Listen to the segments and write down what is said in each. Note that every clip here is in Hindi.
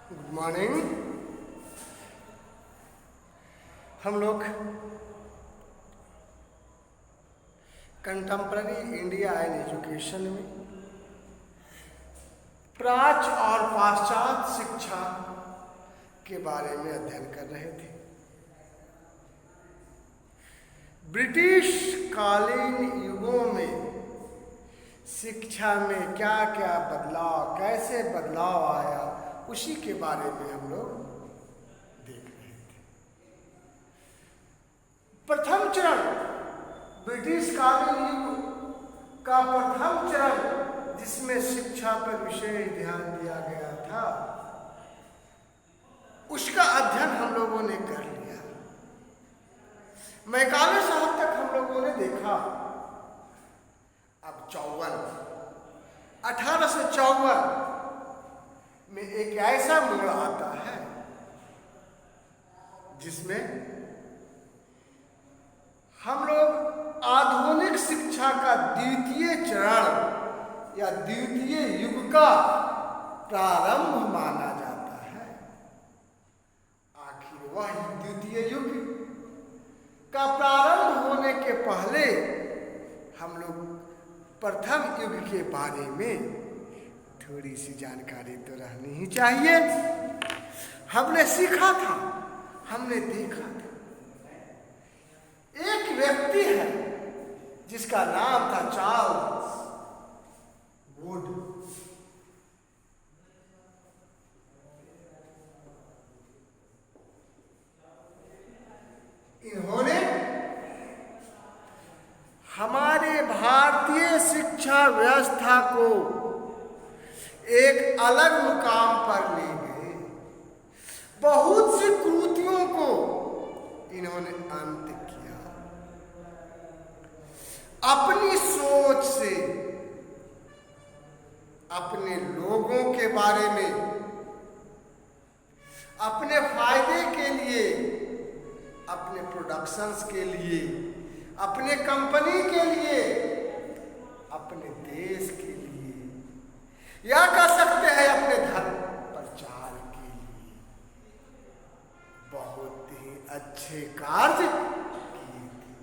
Good morning. हम लोग कंटेम्प्ररी इंडिया एंड एजुकेशन में प्राच्य और पाश्चात्य शिक्षा के बारे में अध्ययन कर रहे थे। ब्रिटिश कालीन युगों में शिक्षा में क्या क्या बदलाव, कैसे बदलाव आया, उसी के बारे में हम लोग देख रहे थे। प्रथम चरण ब्रिटिश कालीन युग का प्रथम चरण, जिसमें शिक्षा पर विशेष ध्यान दिया गया था, उसका अध्ययन हम लोगों ने कर लिया। मैकाले साहब तक हम लोगों ने देखा। अब 1854 में एक ऐसा मोड़ आता है जिसमें हम लोग आधुनिक शिक्षा का द्वितीय चरण या द्वितीय युग का प्रारंभ माना जाता है। आखिर वह द्वितीय युग का प्रारंभ होने के पहले हम लोग प्रथम युग के बारे में थोड़ी सी जानकारी तो रहनी ही चाहिए। हमने सीखा था, हमने देखा था। एक व्यक्ति है जिसका नाम था चार्ल्स वुड। इन्होंने हमारे भारतीय शिक्षा व्यवस्था को एक अलग मुकाम पर ले गए। बहुत सी कुरीतियों को इन्होंने अंत किया। अपनी सोच से अपने लोगों के बारे में, अपने फायदे के लिए, अपने प्रोडक्शंस के लिए, अपने कंपनी के लिए, अपने देश के लिए, या कह सकते हैं अपने धर्म प्रचार के लिए बहुत ही अच्छे कार्य किए थे।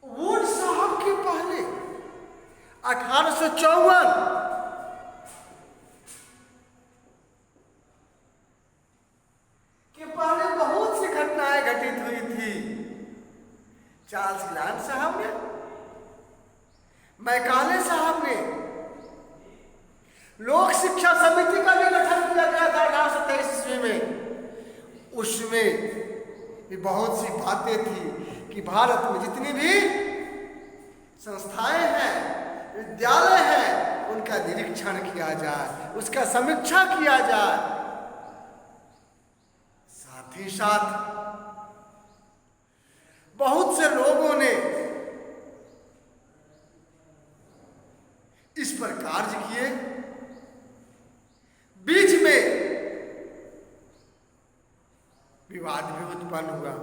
वुड साहब के पहले 1854 के पहले बहुत सी घटनाएं घटित हुई थी। चार्ल्स ग्रांट साहब ने, मैकाले साहब ने, लोक शिक्षा समिति का भी गठन किया गया था 1823 ईस्वी में। उसमें भी बहुत सी बातें थी कि भारत में जितनी भी संस्थाएं हैं, विद्यालय हैं, उनका निरीक्षण किया जाए, उसका समीक्षा किया जाए। साथ ही साथ बहुत से लोगों ने इस पर कार्य किए। बीच में विवाद भी उत्पन्न हुआ।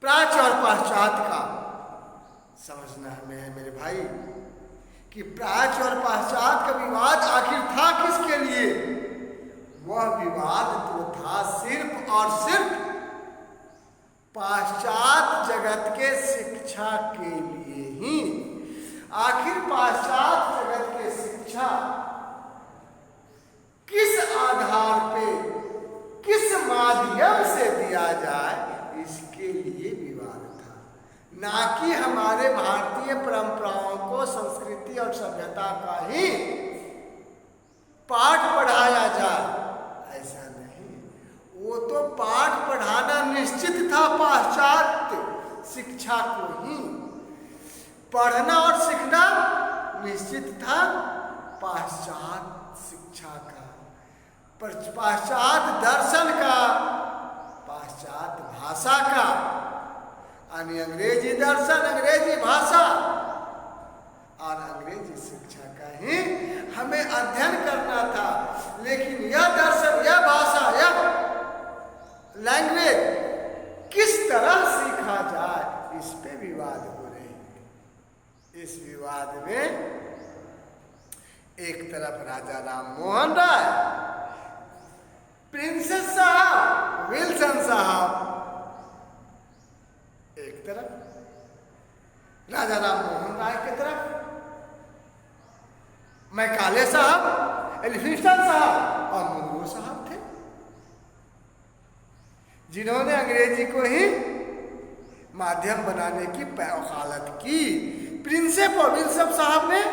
प्राच्य और पाश्चात्य का समझना है मेरे भाई कि प्राच्य और पाश्चात्य का विवाद आखिर था किसके लिए? वह विवाद तो था सिर्फ और सिर्फ पाश्चात्य जगत के शिक्षा के लिए ही। आखिर पाश्चात्य जगत के शिक्षा किस आधार पे, किस माध्यम से दिया जाए, इसके लिए विवाद था, ना कि हमारे भारतीय परंपराओं को, संस्कृति और सभ्यता का ही पाठ पढ़ाया जाए, ऐसा नहीं। वो तो पाठ पढ़ाना निश्चित था पाश्चात्य शिक्षा को ही। पढ़ना और सीखना निश्चित था पाश्चात्य शिक्षा का, पाश्चात्य दर्शन का, पाश्चात्य भाषा का, यानी अंग्रेजी दर्शन, अंग्रेजी भाषा और अंग्रेजी शिक्षा का ही हमें अध्ययन करना था। लेकिन यह दर्शन, यह भाषा, यह लैंग्वेज किस तरह सीखा जाए, इस पे विवाद हो रहे हैं। इस विवाद में एक तरफ राजा राम मोहन राय, प्रिंसेस साहब, विल्सन साहब, एक तरफ राजा राम मोहन राय की तरफ मैकाले साहब, एलिफिंस्टन साहब और मुनरो साहब थे, जिन्होंने अंग्रेजी को ही माध्यम बनाने की वकालत की। प्रिंसेप और विल्सन साहब ने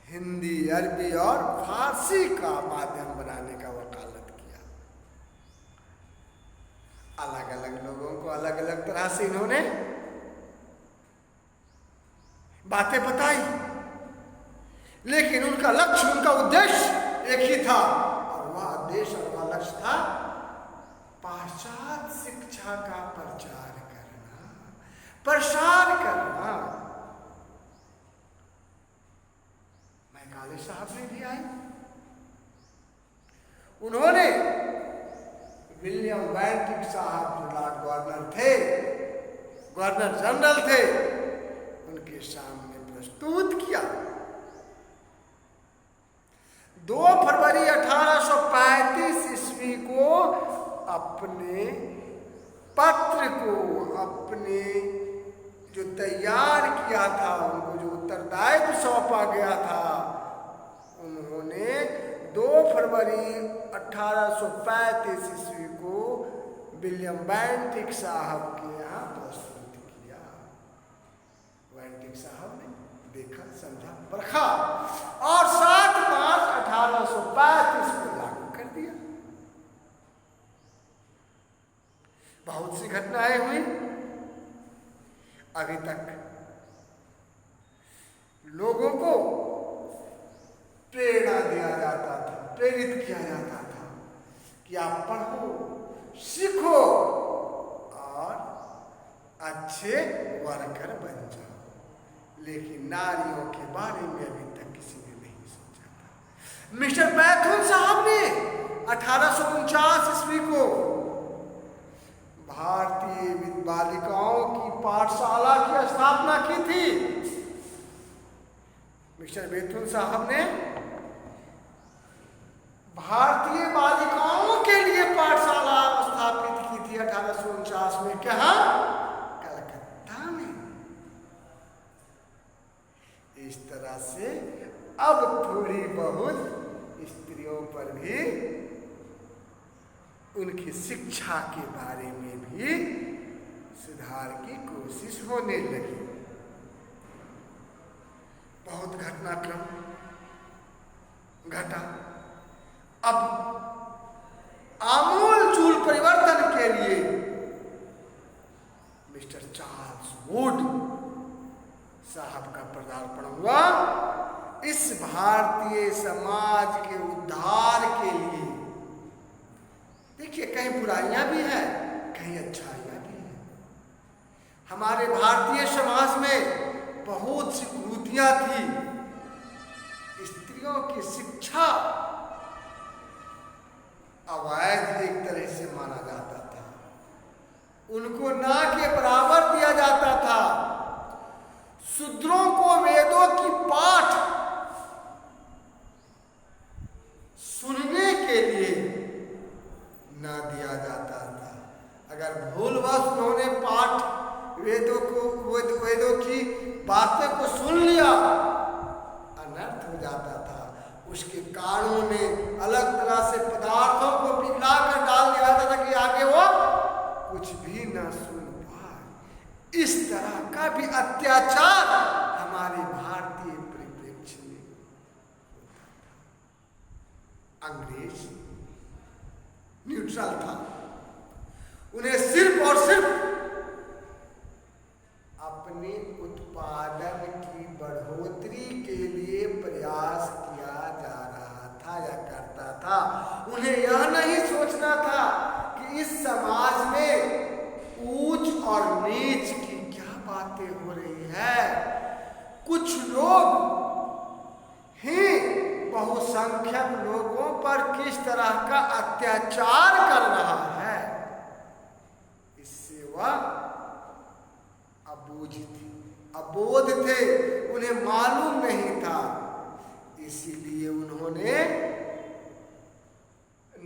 हिंदी, अरबी और फारसी का माध्यम बनाने का वकालत किया। अलग अलग लोगों को अलग अलग तरह से इन्होंने बातें बताई, लेकिन उनका लक्ष्य, उनका उद्देश्य एक ही था, और वह उद्देश्य और वह लक्ष्य था पाश्चात्य शिक्षा का प्रचार करना, प्रसार करना। मैकाले साहब ने भी आई, उन्होंने विलियम बेंटिक साहब जो लॉर्ड गवर्नर थे, गवर्नर जनरल थे, उनके सामने प्रस्तुत किया। 2 फरवरी 1835 ईस्वी को अपने पत्र को, अपने जो तैयार किया था, उनको जो उत्तरदायित्व सौंपा गया था, उन्होंने 2 फरवरी 1835 ईस्वी को विलियम बेंटिक साहब के यहाँ प्रस्तुत किया। बेंटिक साहब ने देखा, समझा, परखा और 7 मार्च 1835 को लागू कर दिया। बहुत सी घटनाएं हुई। अभी तक लोगों को प्रेरणा दिया जाता था, प्रेरित किया जाता था कि आप पढ़ो, सीखो और अच्छे वर्कर बन जाओ, लेकिन नारियों के बारे में अभी तक किसी ने नहीं सोचा था। मिस्टर बैथुन साहब ने 1849 ईस्वी को भारतीय बालिकाओं की पाठशाला की स्थापना की थी। मिस्टर बैथुन साहब ने भारतीय बालिकाओं के लिए पाठशाला स्थापित की थी 1849 में। कहाँ? कलकत्ता में। इस तरह से अब थोड़ी बहुत स्त्रियों पर भी, उनकी शिक्षा के बारे में भी सुधार की कोशिश होने लगी। बहुत घटनाक्रम घटा। अब आमूल-चूल परिवर्तन के लिए मिस्टर चार्ल्स वुड साहब का पदार्पण हुआ। इस भारतीय समाज के उद्धार के लिए, देखिए, कहीं बुराइयां भी हैं, कहीं अच्छाइयां भी हैं। हमारे भारतीय समाज में बहुत सी कुरीतियां थी। स्त्रियों की शिक्षा अवैध एक तरह से माना जाता था, उनको ना के बराबर दिया जाता था। शूद्रों को वेदों की पाठ सुनने के लिए ना दिया जाता था। अगर भूलवश उन्होंने पाठ वेदों की बातें को सुन लिया, अनर्थ हो जाता था। उसके कानों में अलग तरह से पदार्थों को पिघला कर डाल दिया जाता था कि आगे वो कुछ भी ना सुन पाए। इस तरह का भी अत्याचार हमारे भारतीय परिप्रेक्ष्य में होता था। अंग्रेज न्यूट्रल था, उन्हें सिर्फ और सिर्फ अपने उत्पादन की बढ़ोतरी के लिए प्रयास किया जा रहा था या करता था। उन्हें यह नहीं सोचना था कि इस समाज में ऊंच और नीच की क्या बातें हो रही है। कुछ लोग ही बहुसंख्यक लोगों पर किस तरह का अत्याचार कर रहा है, इससे वह अबूझ थे, अबोध थे। उन्हें मालूम नहीं था, इसीलिए उन्होंने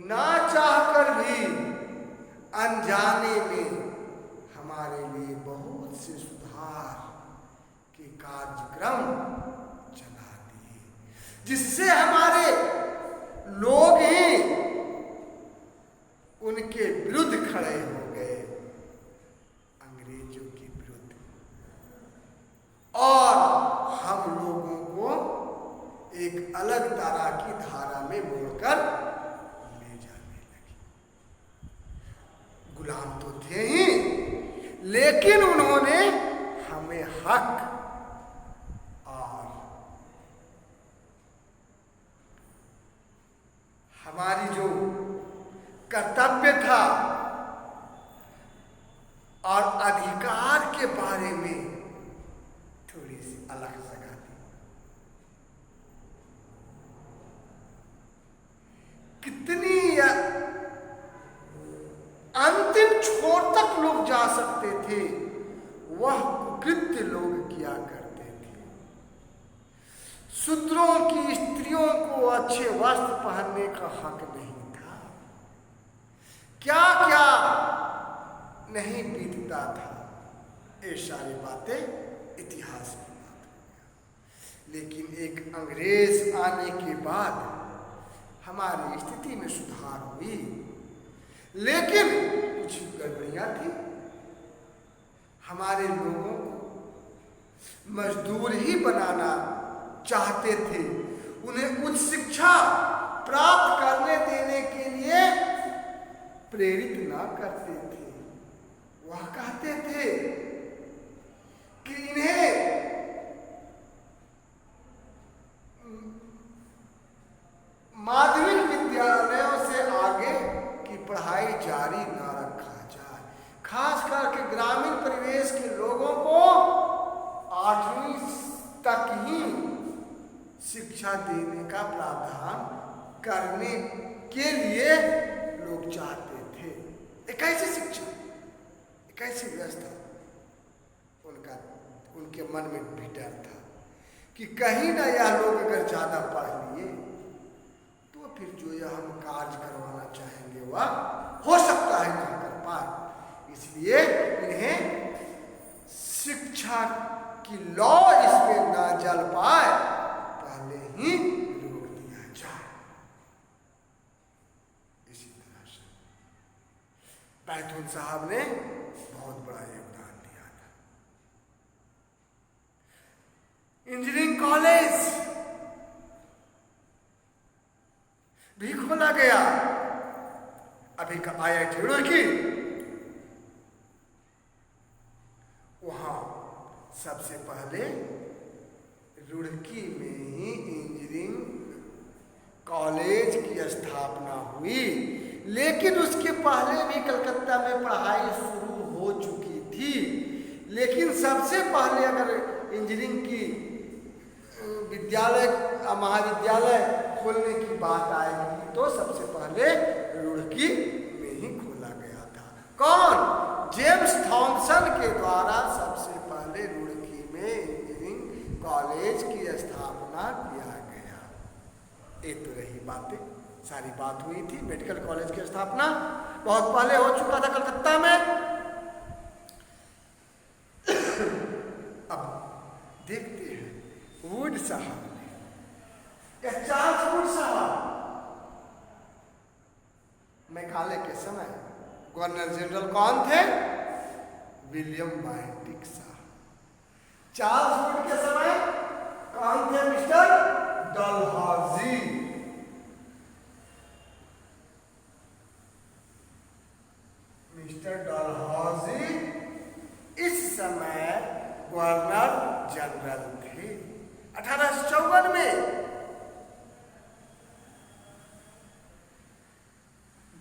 ना चाहकर भी अनजाने में हमारे लिए बहुत से सुधार के कार्यक्रम चला दिए, जिससे हमारे लोग ही उनके विरुद्ध खड़े हो गए, अंग्रेजों के विरुद्ध, और हम लोगों को एक अलग तरह की धारा में मोड़कर ले जाने लगे। गुलाम तो थे ही, लेकिन उन्होंने हमें हक और हमारी जो कर्तव्य था और अधिकार के बारे में थोड़ी सी अलग जगह दी। कितनी अंतिम छोर तक लोग जा सकते थे, वह कृत्य लोग किया करते थे। शूद्रों की स्त्रियों को अच्छे वस्त्र पहनने का हक नहीं था, क्या क्या नहीं बीतता था, ये सारी बातें इतिहास की बात हो। लेकिन एक अंग्रेज आने के बाद हमारी स्थिति में सुधार हुई, लेकिन कुछ गड़बड़ियां थी। हमारे लोगों को मजदूर ही बनाना चाहते थे, उन्हें उच्च शिक्षा प्राप्त करने देने के लिए प्रेरित ना करते थे। वह कहते थे कि इन्हें माध्यमिक विद्यालयों से आगे की पढ़ाई जारी न रखा जाए, खास करके ग्रामीण परिवेश के लोगों को 8वीं तक ही शिक्षा देने का प्रावधान करने के लिए लोग चाहते थे। एक ऐसी शिक्षा, एक ऐसी व्यवस्था उनके मन में भी डर था कि कहीं ना यह लोग अगर ज्यादा पढ़ लिए तो फिर जो यह हम कार्य करवाना चाहेंगे वह हो सकता है नहीं कर पाए, इसलिए इन्हें शिक्षा की लौ इसमें ना जल पाए पहले ही रोक दिया जाए। इसी तरह से बैतूल साहब ने बहुत बड़ा योगदान दिया था। इंजीनियरिंग कॉलेज भी खोला गया, अभी का IIT रुड़की, वहां सबसे पहले रुड़की में ही इंजीनियरिंग कॉलेज की स्थापना हुई, लेकिन उसके पहले भी कलकत्ता में पढ़ाई शुरू हो चुकी थी। लेकिन सबसे पहले अगर इंजीनियरिंग की विद्यालय महाविद्यालय खोलने की बात आएगी तो सबसे पहले रुड़की में ही खोला गया था। कौन? जेम्स थॉमसन के द्वारा सबसे पहले रुड़की में इंजीनियरिंग कॉलेज की स्थापना किया गया। एक तो रही बातें, सारी बात हुई थी। मेडिकल कॉलेज की स्थापना बहुत पहले हो चुका था कलकत्ता में। अब देखते हैं वुड साहब या चार्ल्स वुड साहब मैकाले के समय गवर्नर जनरल कौन थे? विलियम बेंटिक साहब। चार्ल्स वुड के समय कौन थे? मिस्टर डलहौजी। मिस्टर डलहौजी इस समय गवर्नर जनरल थे। 1854 में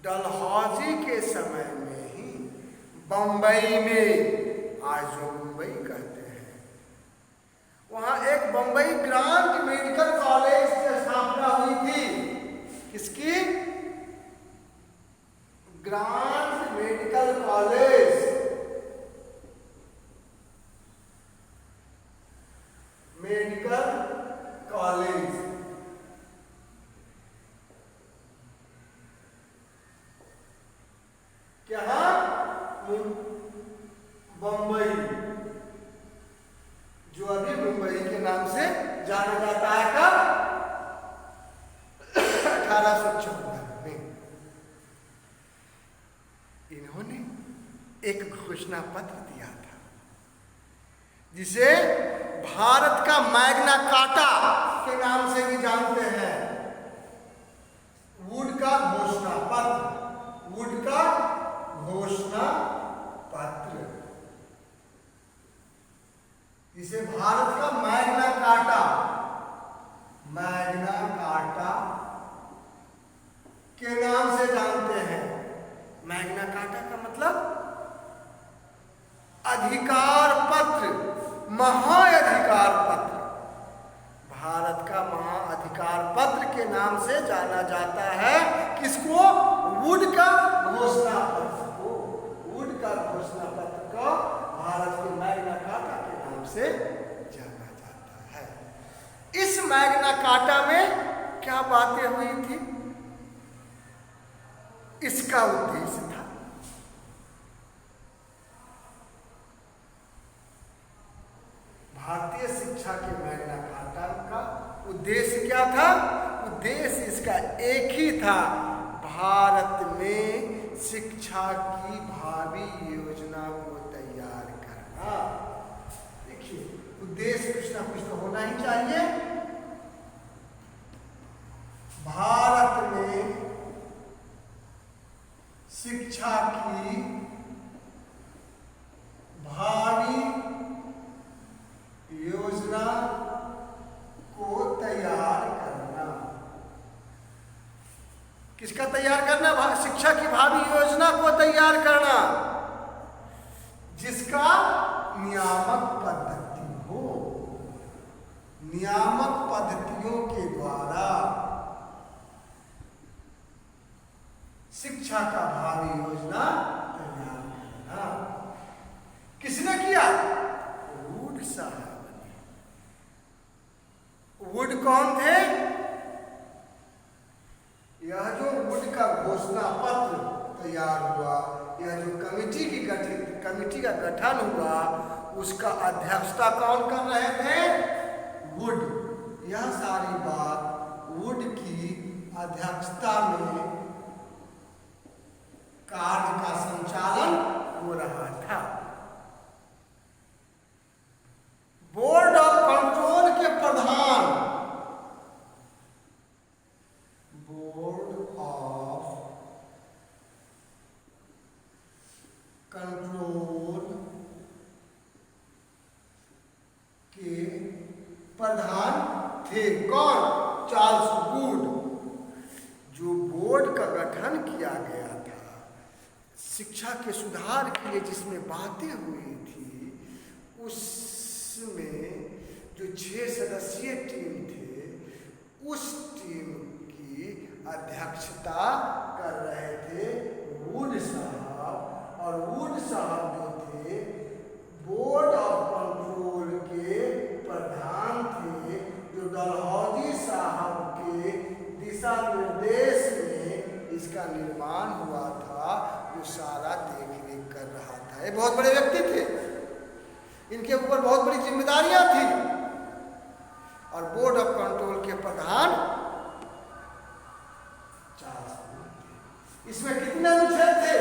डलहौजी के समय में ही बंबई में, आज जो मुंबई कहते हैं, वहां एक बंबई ग्रांट मेडिकल कॉलेज की स्थापना हुई थी। किसकी? Grant medical college medical college. क्या? बम्बई, जो अभी मुंबई के नाम से जाना जाता है। कब? 1854 में इन्होंने एक घोषणा पत्र दिया था, जिसे भारत का मैग्ना कार्टा के नाम से भी जानते हैं। वुड का घोषणा पत्र, वुड का घोषणा पत्र, जिसे भारत का मैग्ना कार्टा, मैग्ना कार्टा के नाम से जानते हैं। मैग्ना कार्टा का मतलब अधिकार पत्र, महाअधिकार पत्र। भारत का महाअधिकार पत्र के नाम से जाना जाता है। किसको? वुड का घोषणा पत्र को, वुड का घोषणा पत्र को भारत के मैग्ना कार्टा के नाम से जाना जाता है। इस मैग्ना कार्टा में क्या बातें हुई थी? इसका उद्देश्य था भारतीय शिक्षा के मैग्ना कार्टा का उद्देश्य क्या था? उद्देश्य इसका एक ही था, भारत में शिक्षा की भावी योजना को तैयार करना। देखिए, उद्देश्य कुछ ना कुछ तो होना ही चाहिए। भारत में शिक्षा की भावी योजना को तैयार करना। किसका तैयार करना? शिक्षा की भावी योजना को तैयार करना, जिसका नियामक पद्धति हो। नियामक पद्धतियों के द्वारा शिक्षा का भावी योजना तैयार करना। किसने किया? वुड साहब। वुड कौन थे? यह जो वुड का घोषणा पत्र तैयार हुआ, यह जो कमेटी का गठन हुआ, उसका अध्यक्षता कौन कर रहे थे? वुड। यह सारी बात वुड की अध्यक्षता में कार्य का संचालन हो रहा था। बोर्ड ऑफ कंट्रोल के प्रधान, बोर्ड ऑफ कंट्रोल के प्रधान थे कौन? Charles Wood. जो बोर्ड का गठन किया गया था शिक्षा के सुधार के लिए, जिसमें बातें हुई थी, उसमें जो 6 सदस्यीय टीम थे, उस टीम की अध्यक्षता कर रहे थे वुड साहब। और वुड साहब जो थे बोर्ड ऑफ कंट्रोल के प्रधान थे, जो डलहौजी साहब के दिशा निर्देश में इसका निर्माण हुआ था, वो सारा देख रेख कर रहा था। ये बहुत बड़े व्यक्ति थे, इनके ऊपर बहुत बड़ी जिम्मेदारियां थी। और बोर्ड ऑफ कंट्रोल के प्रधान चार्ल्स वुड थे। इसमें कितने अनुच्छेद थे?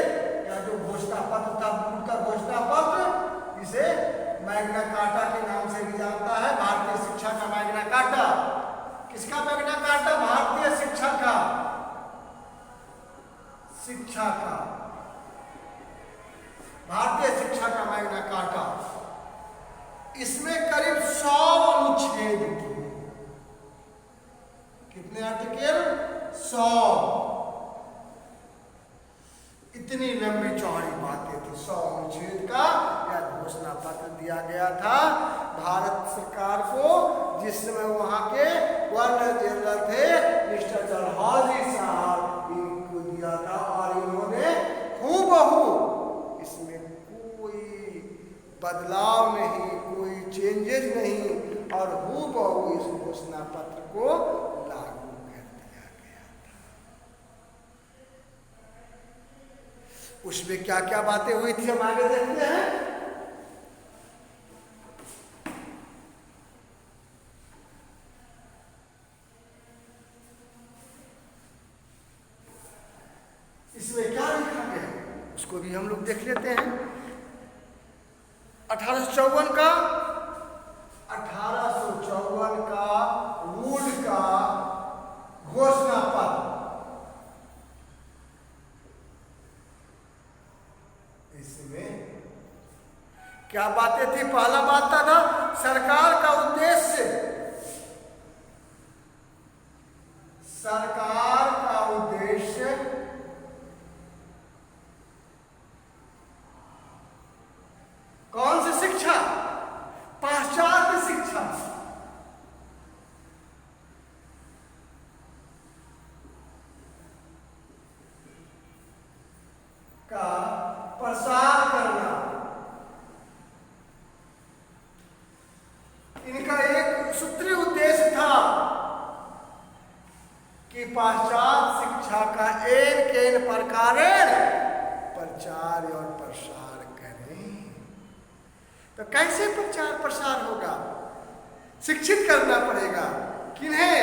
या जो घोषणा पत्र था, वुड का घोषणा पत्र, इसे मैग्ना कार्टा के नाम से भी जानता है। भारतीय शिक्षा का मैग्ना कार्टा। किसका मैग्ना कार्टा? भारतीय शिक्षा का, शिक्षा का, भारतीय शिक्षा का मैग्ना कार्टा। इसमें करीब 100 अनुच्छेद थे। कितने आर्टिकल? 100। इतनी लंबी चौड़ी बातें थी। 100 अनुच्छेद का यह घोषणा पत्र दिया गया था भारत सरकार को, जिस समय वहां के गवर्नर जनरल थे मिस्टर डलहौजी साहब, इनको दिया था। और इन्होंने हूबहू इसमें कोई बदलाव नहीं, कोई चेंजेज नहीं, और हूबहू इस घोषणा पत्र को लागू कर दिया गया था। उसमें क्या क्या बातें हुई थी हम आगे देखते हैं। इसमें क्या लिखा गया उसको भी हम लोग देख लेते हैं। 1854 का वुड का घोषणा पत्र, इसमें क्या बातें थी। पहला बात था सरकार का उद्देश्य, सरकार का उद्देश्य कौन सी शिक्षा? पाश्चात्य शिक्षा। का प्रसार करना। इनका एक सूत्रीय उद्देश्य था कि पाश्चात्य शिक्षा का एन प्रकार प्रचार और प्रसार करें। तो कैसे प्रचार प्रसार होगा? शिक्षित करना पड़ेगा। किन्हें?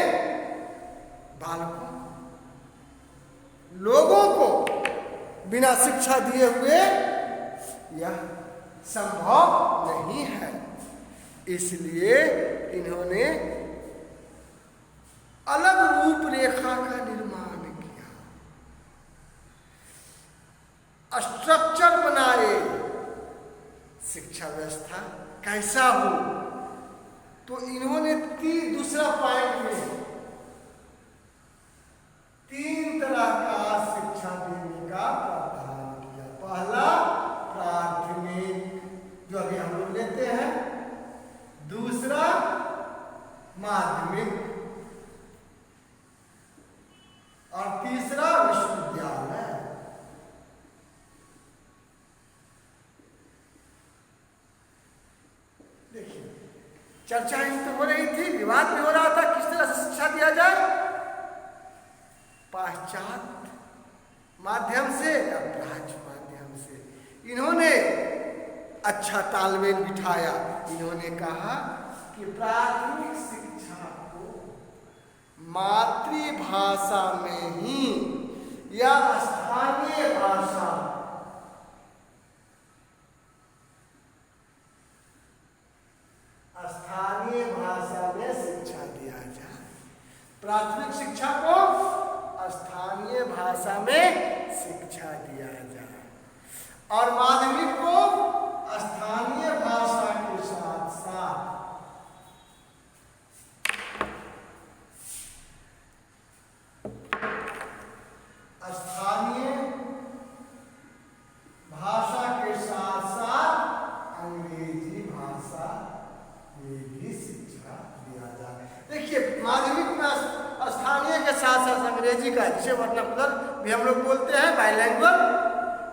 बालकों, लोगों को। बिना शिक्षा दिए हुए यह संभव नहीं है। इसलिए इन्होंने अलग रूपरेखा का निर्माण किया, स्ट्रक्चर बनाए। शिक्षा व्यवस्था कैसा हो, तो इन्होंने दूसरा पॉइंट में 3 तरह का शिक्षा देने का प्रावधान किया। पहला प्राथमिक, जो अभी हम लोग लेते हैं। दूसरा माध्यमिक, और तीसरा विश्वविद्यालय। देखिए, चर्चा तो हो रही थी, विवाद भी हो रहा था किस तरह से शिक्षा दिया जाए, पाश्चात्य माध्यम से या प्राच्य माध्यम से। इन्होंने अच्छा तालमेल बिठाया। इन्होंने कहा कि प्राथमिक शिक्षा को मातृभाषा में ही या स्थानीय भाषा, स्थानीय भाषा में शिक्षा दिया जाए। प्राथमिक शिक्षा को स्थानीय भाषा में शिक्षा दिया जाए, और माध्यमिक को स्थानीय भाषा के साथ साथ स्थानीय भाषा के साथ साथ अंग्रेजी भाषा में भी शिक्षा दिया जाए। देखिए, माध्यमिक में स्थानीय के साथ साथ अंग्रेजी का, जिसे वर्नाकुलर भी हम लोग बोलते हैं, बाइलैंग्वेज,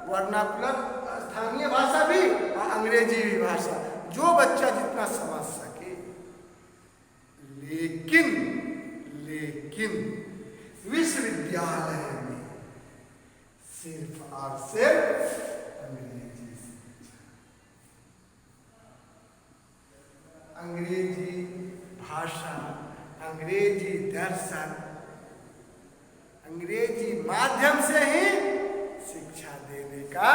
वर्नाकुलर स्थानीय भाषा भी और अंग्रेजी भी भाषा, जो बच्चा जितना समझ सके। लेकिन विश्वविद्यालय में सिर्फ और सिर्फ अंग्रेजी शिक्षा, अंग्रेजी भाषा, अंग्रेजी दर्शन, अंग्रेजी माध्यम से ही शिक्षा देने का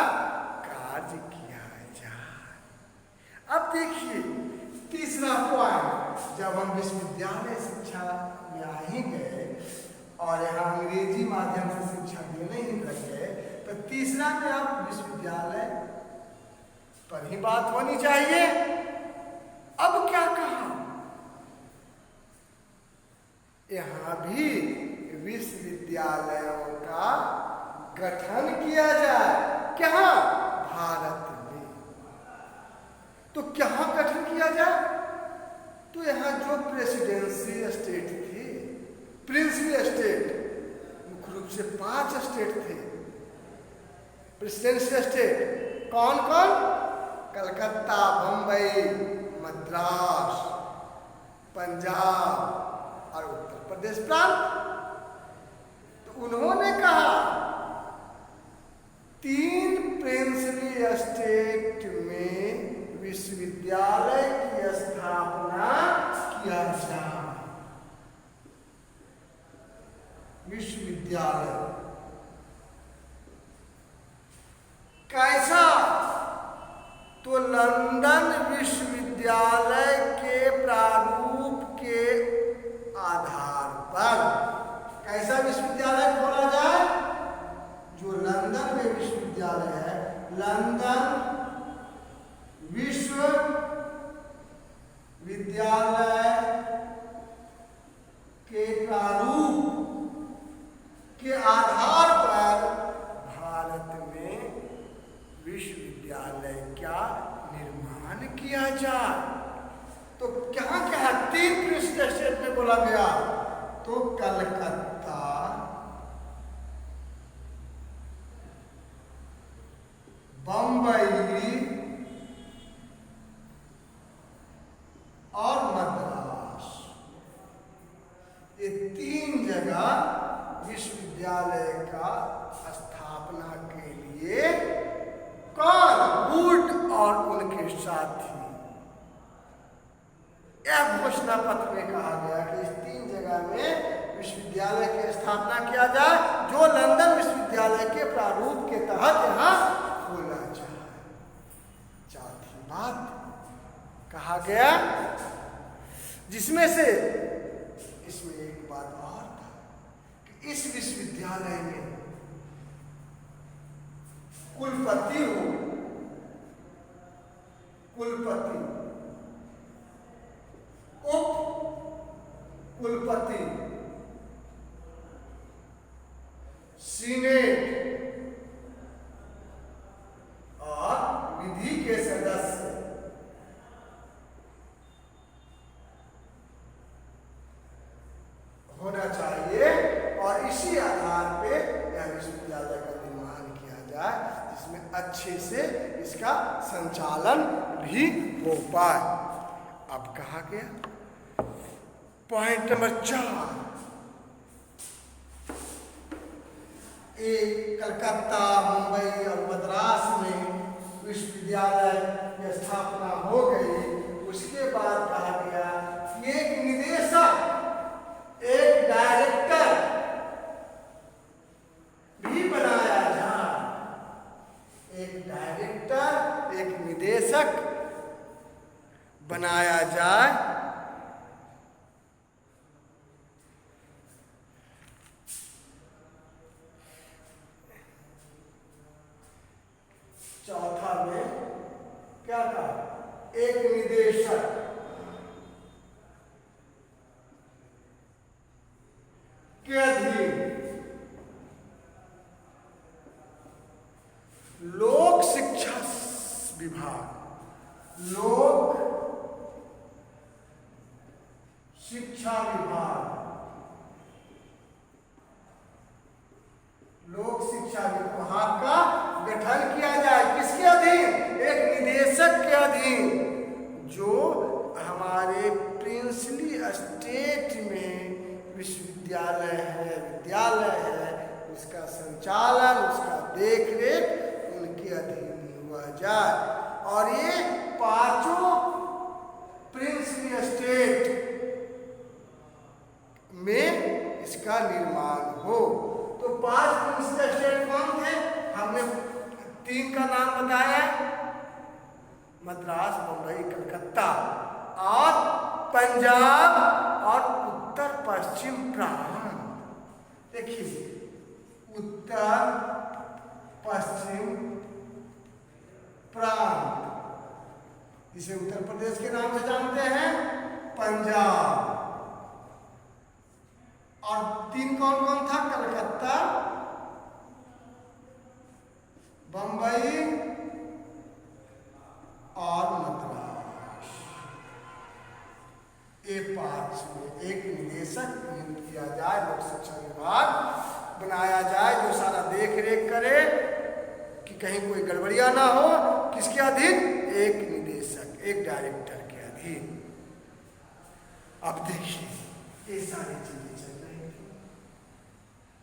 कार्य किया जाए। अब देखिए तीसरा पॉइंट, जब हम विश्वविद्यालय शिक्षा में आ ही गए और यहाँ अंग्रेजी माध्यम से शिक्षा देने ही लगे, तो तीसरा में अब विश्वविद्यालय पर ही बात होनी चाहिए। अब क्या कहा? यहाँ भी विश्वविद्यालयों का गठन किया जाए। कहाँ? भारत में। तो कहाँ गठन किया जाए? तो यहाँ जो प्रेसिडेंसी स्टेट थे, प्रिंसली स्टेट, मुख्य रूप से 5 स्टेट थे प्रेसिडेंसी स्टेट। कौन कौन? कलकत्ता, बंबई, मद्रास, पंजाब और उत्तर प्रदेश प्रांत। तो उन्होंने कहा 3 प्रिंसली स्टेट में विश्वविद्यालय की स्थापना किया जाए। विश्वविद्यालय कैसा? तो लंदन विश्वविद्यालय के प्रारूप के आधार पर कैसा विश्वविद्यालय खोला जाए? जो लंदन में विश्वविद्यालय है, लंदन विश्वविद्यालय के प्रारूप के आधार पर भारत में विश्वविद्यालय का निर्माण किया जाए। तो क्या क्या 3 प्रिंसिपल स्टेट में बोला गया? तो कलकत्ता, बंबई और मद्रास, ये 3 जगह विश्वविद्यालय का स्थापना के लिए कौन? वुड और उनके साथी। यह घोषणा पत्र में कहा गया कि इस 3 जगह में विश्वविद्यालय की स्थापना किया जाए, जो लंदन विश्वविद्यालय के प्रारूप के तहत यहाँ खोला जाए। चौथी बात कहा गया, जिसमें से इसमें एक बात और था कि इस विश्वविद्यालय में कुलपति हो, कुलपति, उप कुलपति, सीनेट और विधि के सदस्य होना चाहिए। और इसी आधार पे यह विश्वविद्यालय का निर्माण किया जाए, जिसमें अच्छे से इसका संचालन भी हो पाए। अब कहा गया पॉइंट नंबर 4, एक कलकत्ता, मुंबई और मद्रास में विश्वविद्यालय की स्थापना हो गई। उसके बाद कहा गया कि एक निदेशक, एक डायरेक्टर भी बनाया जाए। एक डायरेक्टर, एक निदेशक बनाया जाए। चौथा में क्या कहा? एक निदेशक के अधीन लोक शिक्षा विभाग, लोक शिक्षा विभाग, लोक शिक्षा विभाग का गठन किया जाए। किसके अधीन? एक निदेशक के अधीन, जो हमारे प्रिंसली स्टेट में विश्वविद्यालय है, विद्यालय है, उसका संचालन, उसका देखरेख उनके अधीन हुआ जाए। और ये 5 प्रिंसली स्टेट में इसका निर्माण हो। तो 5 प्रिंसली स्टेट कौन थे? हमने 3 का नाम बताया, मद्रास, बंबई, कलकत्ता, और पंजाब और उत्तर पश्चिम प्रांत। देखिए, उत्तर पश्चिम प्रांत, जिसे उत्तर प्रदेश के नाम से जानते हैं, पंजाब। और 3 कौन कौन था? कलकत्ता, बंबई और मद्रास। ये 5 में एक निदेशक नियुक्त किया जाए, लोक शिक्षा विभाग बनाया जाए, जो सारा देख रेख करे कि कहीं कोई गड़बड़िया ना हो। किसके अधीन? एक निदेशक, एक डायरेक्टर के अधीन। अधीन। अब देखिए ये सारी चीजें चल रही थी।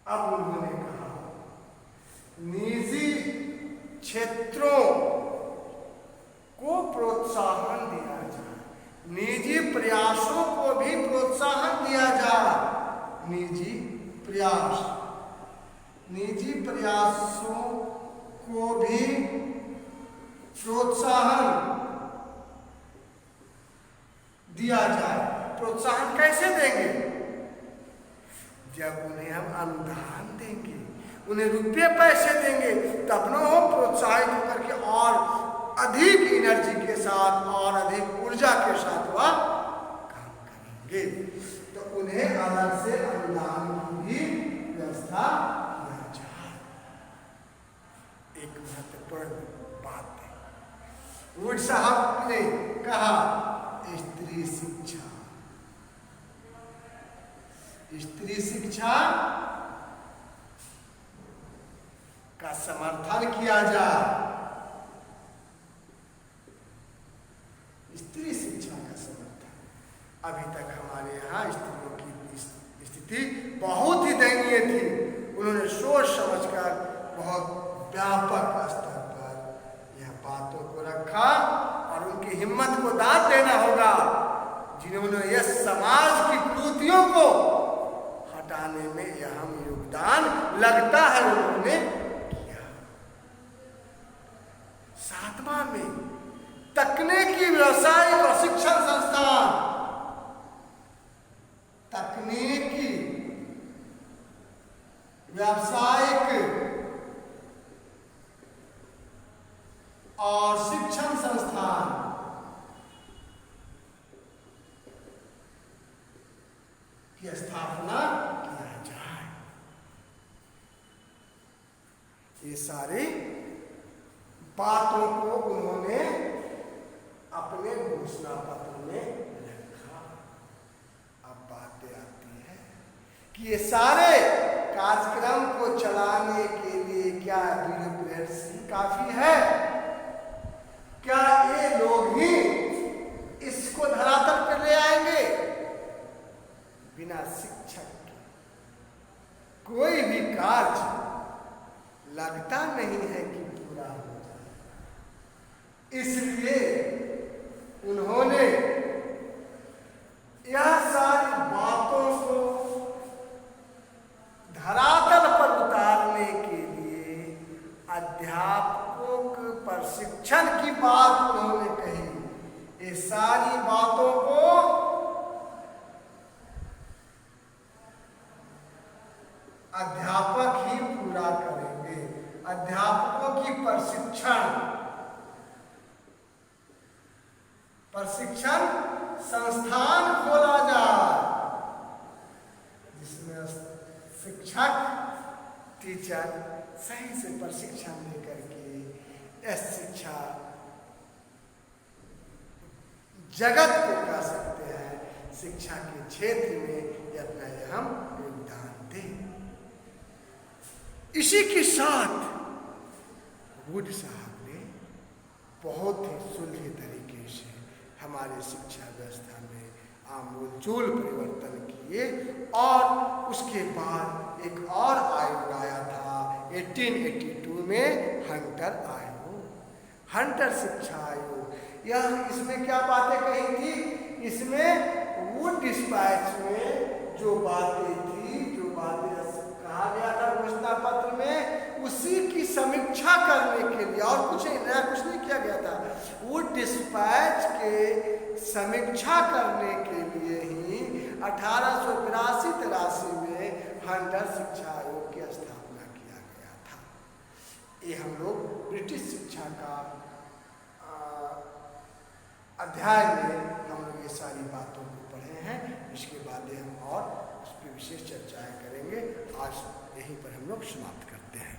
अब उन्होंने कहा निजी क्षेत्रों को प्रोत्साहन दिया जाए, निजी प्रयासों को भी प्रोत्साहन दिया जाए। निजी प्रयासों को भी प्रोत्साहन दिया जाए। प्रोत्साहन कैसे देंगे? जब उन्हें हम अनुदान देंगे, उन्हें रुपये पैसे देंगे, तब न वो प्रोत्साहित होकर के और अधिक एनर्जी के साथ और अधिक ऊर्जा के साथ वह काम करेंगे। तो उन्हें अलग से अनुदान की भी व्यवस्था किया जाए। एक महत्वपूर्ण बात है, वुड साहब ने कहा स्त्री शिक्षा, स्त्री शिक्षा का समर्थन किया जाए। स्त्री शिक्षा का समर्थन। अभी तक हमारे यहाँ स्त्रियों की स्थिति बहुत ही दयनीय थी। उन्होंने सोच समझकर बहुत व्यापक स्तर पर यह बातों को रखा और उनकी हिम्मत को दाद देना होगा, जिन्होंने यह समाज की कुरीतियों को हटाने में अहम योगदान लगता है उन्होंने किया। 7वां में तकनीकी व्यवसायिक और शिक्षण संस्थान, तकनीकी व्यावसायिक और शिक्षण संस्थान की स्थापना किया जाए। ये सारी बातों को उन्होंने अपने घोषणा पत्र में रखा। अब बातें आती है कि ये सारे कार्यक्रम को चलाने के लिए क्या ब्यूरोक्रेसी काफी है? क्या ये लोग ही इसको धरातल पर ले आएंगे? बिना शिक्षक के कोई भी कार्य लगता नहीं है कि पूरा हो जाए। इसलिए उन्होंने यह सारी बातों को धरातल पर उतारने के लिए अध्यापकों के प्रशिक्षण की बात उन्होंने कही। ये सारी बातों को अध्यापक ही पूरा करेंगे। अध्यापकों की प्रशिक्षण संस्थान खोला जाए, जिसमें शिक्षक टीचर सही से प्रशिक्षण लेकर के इस शिक्षा जगत को कह सकते हैं, शिक्षा के क्षेत्र में अपना अहम योगदान दें। इसी के साथ वुड साहब ने बहुत ही सुलझे तरीके से हमारे शिक्षा व्यवस्था में आमूलचूल परिवर्तन किए और उसके बाद एक और आयोग आया था 1882 में, हंटर आयोग, हंटर शिक्षा आयोग। यह इसमें क्या बातें कही थी? इसमें वुड डिस्पैच में जो बातें थी, जो बातें कहा गया था घोषणा पत्र में, उसी की समीक्षा करने के लिए, और कुछ नया कुछ नहीं किया गया था। वुड डिस्पैच के समीक्षा करने के लिए ही 1882-83 में हंटर शिक्षा आयोग की स्थापना किया गया था। ये हम लोग ब्रिटिश शिक्षा का अध्याय में हम लोग ये सारी बातों को पढ़े हैं। इसके बाद हम और उस पर विशेष चर्चाएं करेंगे। आज यहीं पर हम लोग समाप्त करते हैं।